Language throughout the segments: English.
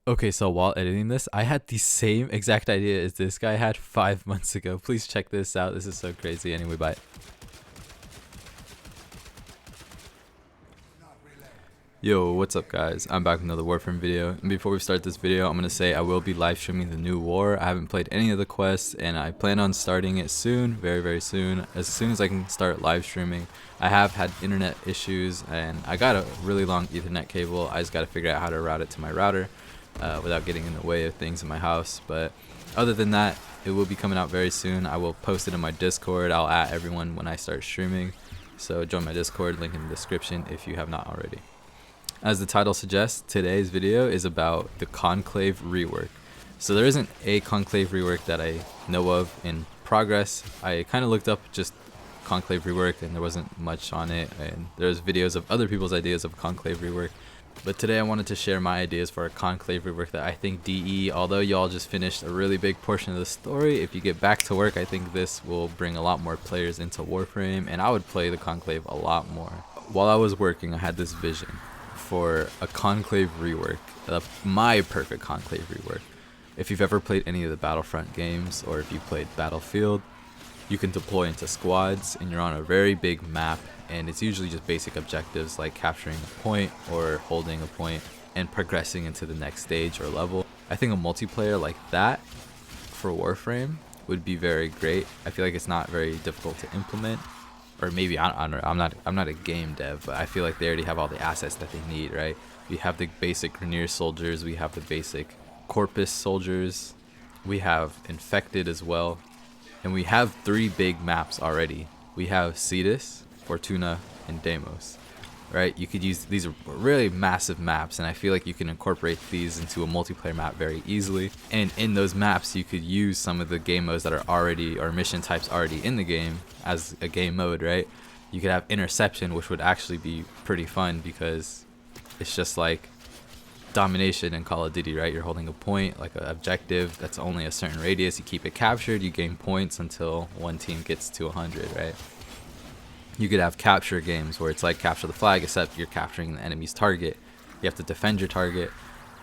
Okay, so while editing this, I had the same exact idea as this guy had 5 months ago. Please check this out. This is so crazy. Anyway, bye. Yo, what's up guys? I'm back with another Warframe video, and before we start this video, I'm going to say I will be live streaming the new war. I haven't played any of the quests, and I plan on starting it soon, very soon as I can start live streaming. I have had internet issues, and I got a really long Ethernet cable. I just got to figure out how to route it to my router without getting in the way of things in my house. But other than that, it will be coming out very soon. I will post it in my Discord. I'll add everyone when I start streaming, so join my Discord, link in the description if you have not already. As the title suggests, today's video is about the Conclave rework. So there isn't a Conclave rework that I know of in progress. I kind of looked up just Conclave rework and there wasn't much on it, and there's videos of other people's ideas of Conclave rework. But today I wanted to share my ideas for a Conclave rework that I think DE, although y'all just finished a really big portion of the story, if you get back to work, I think this will bring a lot more players into Warframe, and I would play the Conclave a lot more. While I was working, I had this vision for a Conclave rework, my perfect Conclave rework. If you've ever played any of the Battlefront games, or if you played Battlefield, you can deploy into squads and you're on a very big map, and it's usually just basic objectives like capturing a point or holding a point and progressing into the next stage or level. I think a multiplayer like that for Warframe would be very great. I feel like it's not very difficult to implement. Or maybe I don't know, I'm not a game dev, but I feel like they already have all the assets that they need, right? We have the basic Grineer soldiers, we have the basic Corpus soldiers, we have Infected as well, and we have 3 big maps already. We have Cetus, Fortuna, and Deimos, right? You could use, these are really massive maps, and I feel like you can incorporate these into a multiplayer map very easily. And in those maps, you could use some of the game modes that are already, or mission types already in the game as a game mode, right? You could have Interception, which would actually be pretty fun because it's just like domination in Call of Duty, right? You're holding a point, like an objective that's only a certain radius. You keep it captured, you gain points until one team gets to 100, right? You could have capture games where it's like capture the flag, except you're capturing the enemy's target. You have to defend your target,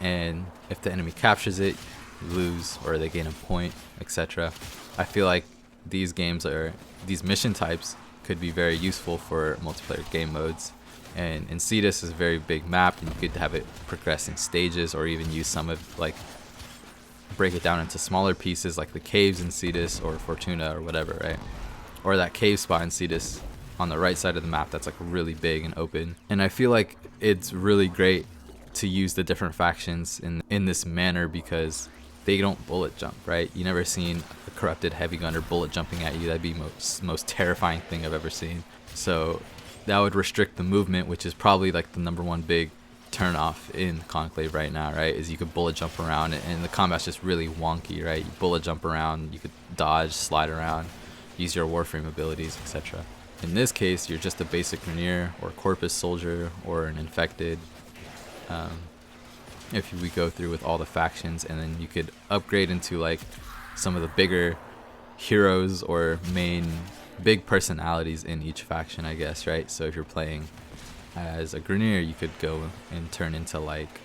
and if the enemy captures it, you lose or they gain a point, etc. I feel like these mission types could be very useful for multiplayer game modes. And in Cetus is a very big map, and you could have it progress in stages, or even use some of, like, break it down into smaller pieces like the caves in Cetus or Fortuna or whatever, right? Or that cave spot in Cetus on the right side of the map that's like really big and open. And I feel like it's really great to use the different factions in this manner because they don't bullet jump, right? You never seen a corrupted heavy gunner bullet jumping at you. That'd be most terrifying thing I've ever seen. So that would restrict the movement, which is probably like the #1 big turn off in Conclave right now, right? Is you could bullet jump around, and the combat's just really wonky, right? You bullet jump around, you could dodge, slide around, use your Warframe abilities, etc. In this case, you're just a basic Grineer or Corpus soldier or an Infected. If we go through with all the factions, and then you could upgrade into like some of the bigger heroes or main big personalities in each faction, I guess, right? So if you're playing as a Grineer, you could go and turn into like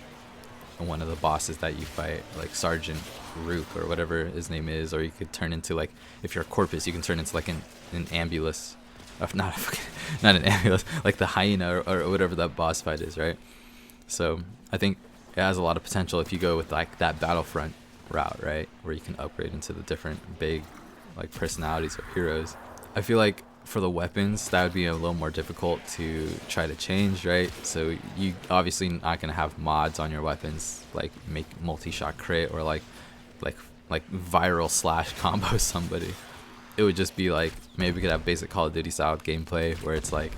one of the bosses that you fight, like Sergeant Rook or whatever his name is, or you could turn into, like, if you're a Corpus, you can turn into like an ambulance. Not an ambulance, like the hyena or whatever that boss fight is, right? So I think it has a lot of potential if you go with like that Battlefront route, right, where you can upgrade into the different big like personalities or heroes. I feel like for the weapons, that would be a little more difficult to try to change, right? So you obviously not gonna have mods on your weapons like make multi-shot crit or like viral slash combo somebody. It would just be like, maybe we could have basic Call of Duty style gameplay where it's like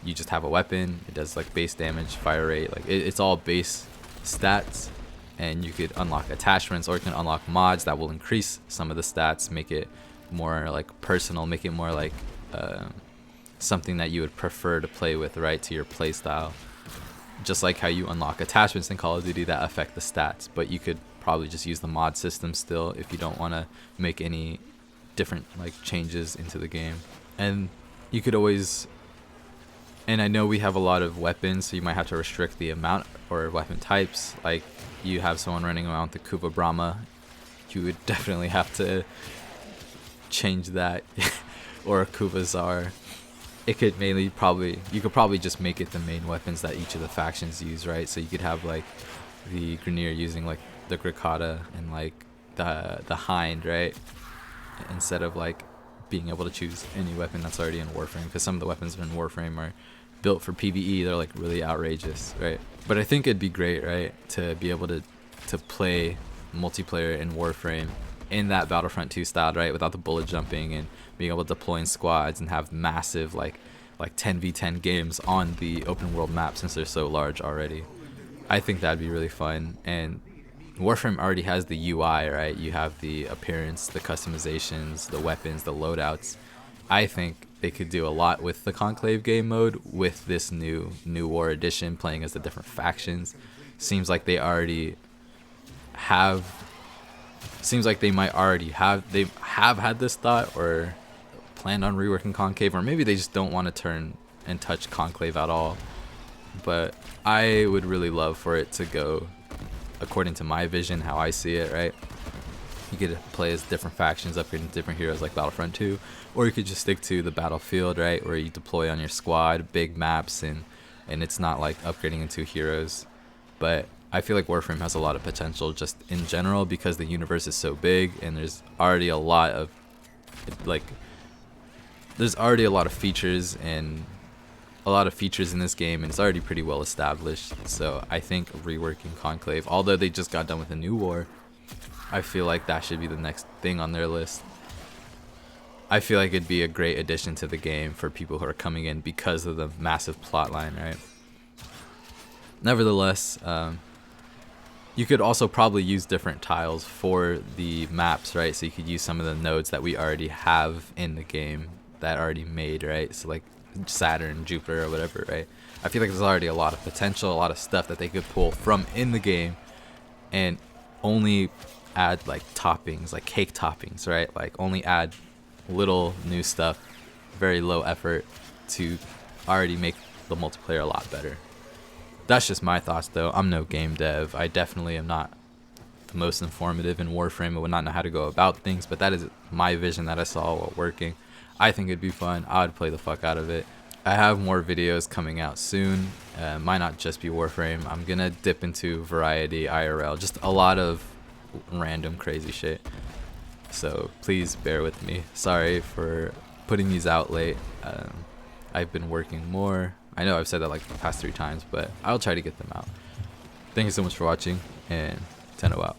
you just have a weapon, it does like base damage, fire rate, like it's all base stats, and you could unlock attachments, or you can unlock mods that will increase some of the stats, make it more like personal, make it more like something that you would prefer to play with, right, to your play style. Just like how you unlock attachments in Call of Duty that affect the stats, but you could probably just use the mod system still if you don't want to make any different like changes into the game. And you could always And I know we have a lot of weapons, so you might have to restrict the amount or weapon types. Like, you have someone running around with the Kuva Brahma, you would definitely have to change that. Or a Kuva Czar. It could mainly you could probably just make it the main weapons that each of the factions use, right? So you could have like the Grineer using like the Grakata and like the Hind, right? Instead of like being able to choose any weapon that's already in Warframe, because some of the weapons in Warframe are built for PvE. They're like really outrageous, right? But I think it'd be great, right, to be able to play multiplayer in Warframe in that Battlefront 2 style, right, without the bullet jumping, and being able to deploy in squads and have massive like 10v10 games on the open world map, since they're so large already. I think that'd be really fun. And Warframe already has the UI, right? You have the appearance, the customizations, the weapons, the loadouts. I think they could do a lot with the Conclave game mode with this new War edition, playing as the different factions. Seems like they already have. Seems like they might already have. They have had this thought or planned on reworking Conclave, or maybe they just don't want to turn and touch Conclave at all. But I would really love for it to go according to my vision, how I see it, right? You could play as different factions, upgrading different heroes like Battlefront 2, or you could just stick to the battlefield, right, where you deploy on your squad, big maps, and it's not like upgrading into heroes. But I feel like Warframe has a lot of potential just in general, because the universe is so big and there's already a lot of features and a lot of features in this game, and it's already pretty well established. So I think reworking Conclave, although they just got done with a new war, I feel like that should be the next thing on their list. I feel like it'd be a great addition to the game for people who are coming in because of the massive plot line, right? Nevertheless, you could also probably use different tiles for the maps, right? So you could use some of the nodes that we already have in the game that already made, right? So like Saturn, Jupiter, or whatever, right? I feel like there's already a lot of potential, a lot of stuff that they could pull from in the game and only add like toppings, like cake toppings, right? Like only add little new stuff, very low effort, to already make the multiplayer a lot better. That's just my thoughts though. I'm no game dev. I definitely am not the most informative in Warframe. I would not know how to go about things, but that is my vision that I saw while working. I think it'd be fun. I would play the fuck out of it. I have more videos coming out soon. Might not just be Warframe. I'm gonna dip into variety, IRL, just a lot of random crazy shit. So please bear with me. Sorry for putting these out late. I've been working more. I know I've said that like the past 3 times, but I'll try to get them out. Thank you so much for watching, and Tenno out.